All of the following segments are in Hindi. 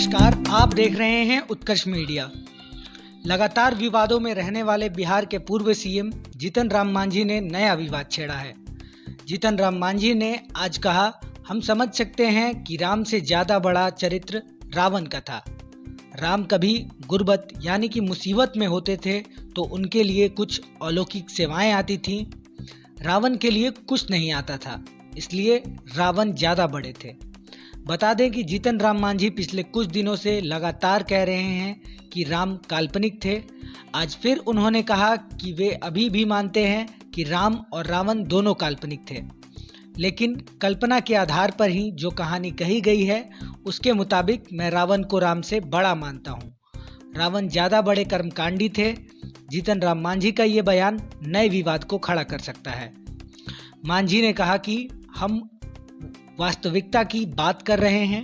नमस्कार, आप देख रहे हैं उत्कर्ष मीडिया। लगातार विवादों में रहने वाले बिहार के पूर्व सीएम जीतन राम मांझी ने नया विवाद छेड़ा है। जीतन राम मांझी ने आज कहा, हम समझ सकते हैं कि राम से ज्यादा बड़ा चरित्र रावण का था। राम कभी गुर्बत यानी कि मुसीबत में होते थे तो उनके लिए कुछ अलौकिक सेवाएं आती थीं। रावण के लिए कुछ नहीं आता था, इसलिए रावण ज्यादा बड़े थे। बता दें कि जीतन राम मांझी पिछले कुछ दिनों से लगातार कह रहे हैं कि राम काल्पनिक थे। आज फिर उन्होंने कहा कि वे अभी भी मानते हैं कि राम और रावण दोनों काल्पनिक थे, लेकिन कल्पना के आधार पर ही जो कहानी कही गई है उसके मुताबिक मैं रावण को राम से बड़ा मानता हूँ। रावण ज्यादा बड़े कर्मकांडी थे। जीतन राम मांझी का ये बयान नए विवाद को खड़ा कर सकता है। मांझी ने कहा कि हम वास्तविकता की बात कर रहे हैं,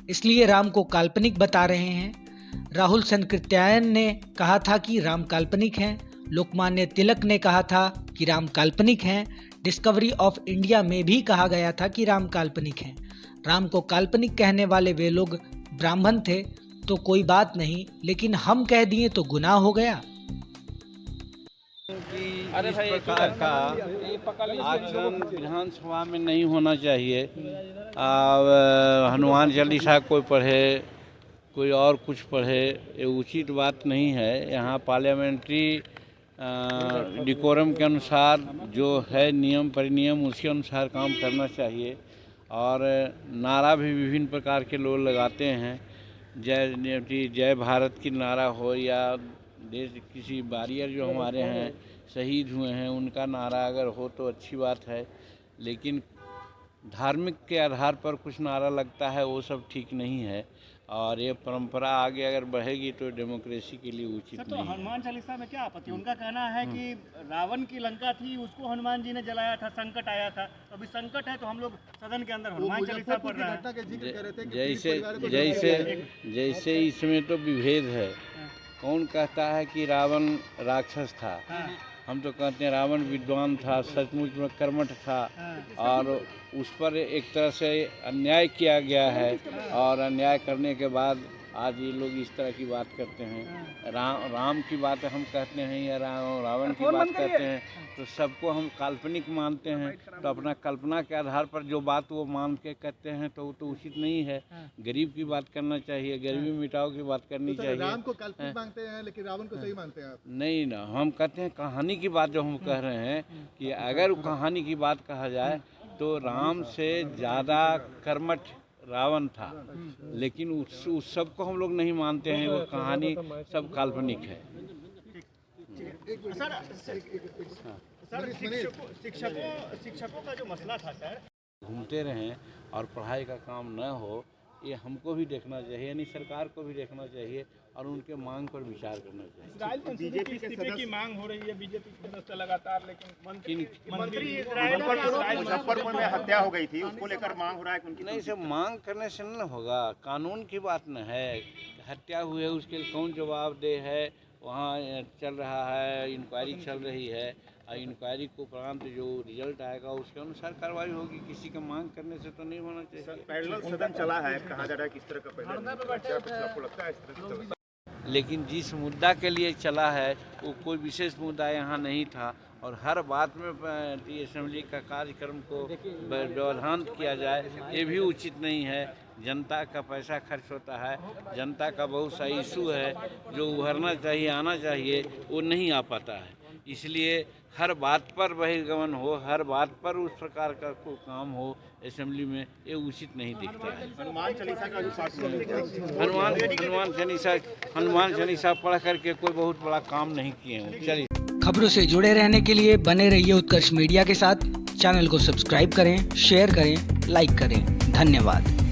इसलिए राम को काल्पनिक बता रहे हैं। राहुल संकृत्यायन ने कहा था कि राम काल्पनिक हैं। लोकमान्य तिलक ने कहा था कि राम काल्पनिक हैं। डिस्कवरी ऑफ इंडिया में भी कहा गया था कि राम काल्पनिक हैं। राम को काल्पनिक कहने वाले वे लोग ब्राह्मण थे तो कोई बात नहीं, लेकिन हम कह दिए तो गुनाह हो गया। इस प्रकार का आचरण विधानसभा में नहीं होना चाहिए। हनुमान चालीसा कोई पढ़े, कोई और कुछ पढ़े, ये उचित बात नहीं है। यहाँ पार्लियामेंट्री डिकोरम के अनुसार जो है नियम परिनियम, उसके अनुसार काम करना चाहिए। और नारा भी विभिन्न प्रकार के लोग लगाते हैं, जय भारत की नारा हो या देश किसी वॉरियर जो हमारे हैं शहीद हुए हैं उनका नारा अगर हो तो अच्छी बात है, लेकिन धार्मिक के आधार पर कुछ नारा लगता है वो सब ठीक नहीं है। और ये परंपरा आगे अगर बढ़ेगी तो डेमोक्रेसी के लिए उचित नहीं है। हनुमान चालीसा में क्या आपत्ति? उनका कहना है कि रावण की लंका थी, उसको हनुमान जी ने जलाया था, संकट आया था। तो अभी संकट है तो हम लोग सदन के अंदर हनुमान चालीसा पढ़ रहे हैं। जैसे इसमें तो विभेद है। कौन कहता है कि रावण राक्षस था? हम तो कहते हैं रावण विद्वान था, सचमुच में कर्मठ था, और उस पर एक तरह से अन्याय किया गया है। और अन्याय करने के बाद आज ये लोग इस तरह की बात करते हैं। राम की बात हम कहते हैं या रावण की बात कहते हैं तो सबको हम काल्पनिक मानते हैं। तो अपना कल्पना के आधार पर जो बात वो मान के कहते हैं तो वो तो उचित नहीं है। गरीब की बात करना चाहिए, गरीबी मिटाओ की बात करनी चाहिए। राम को काल्पनिक मानते हैं लेकिन रावण को सही मानते हैं आप? नहीं ना, हम कहते हैं कहानी की बात जो हम कह रहे हैं कि अगर कहानी की बात कहा जाए तो राम से ज़्यादा कर्मठ रावण था, लेकिन उस सब को हम लोग नहीं मानते हैं। वो कहानी सब काल्पनिक है। सर शिक्षकों का जो मसला था सर, घूमते रहें और पढ़ाई का काम न हो, ये हमको भी देखना चाहिए, यानी सरकार को भी देखना चाहिए और उनके मांग पर विचार करना चाहिए। बीजेपी के इस्तीफे की मांग हो रही है बीजेपी की तरफ से लगातार, लेकिन मंत्री मुजफ्फरपुर में हत्या हो गई थी, उसको लेकर मांग हो रहा है कि उनकी नहीं, से मांग करने से न होगा। कानून की बात न है। हत्या हुई है उसके लिए कौन जवाबदेह है? वहाँ चल रहा है, इंक्वायरी चल रही है, और इंक्वायरी को उपरांत जो रिजल्ट आएगा उसके अनुसार कार्रवाई होगी। किसी का मांग करने से तो नहीं होना चाहिए। पैरेलल सदन चला है, कहा जा रहा है किस तरह का पैरेलल, आपको लगता है इस तरह का? लेकिन जिस मुद्दा के लिए चला है वो कोई विशेष मुद्दा यहाँ नहीं था, और हर बात में असेंबली का कार्यक्रम को व्यवधान किया जाए ये भी उचित नहीं है। जनता का पैसा खर्च होता है, जनता का बहुत सा इशू है जो उभरना चाहिए, आना चाहिए, वो नहीं आ पाता है। इसलिए हर बात पर बहिर्गमन हो, हर बात पर उस प्रकार का कोई काम हो असेंबली में, ये उचित नहीं दिखता है। हनुमान चालीसा का हनुमान चालीसा पढ़ करके कोई बहुत बड़ा काम नहीं किए हैं। चलिए, खबरों से जुड़े रहने के लिए बने रहिए उत्कर्ष मीडिया के साथ। चैनल को सब्सक्राइब करें, शेयर करें, लाइक करें। धन्यवाद।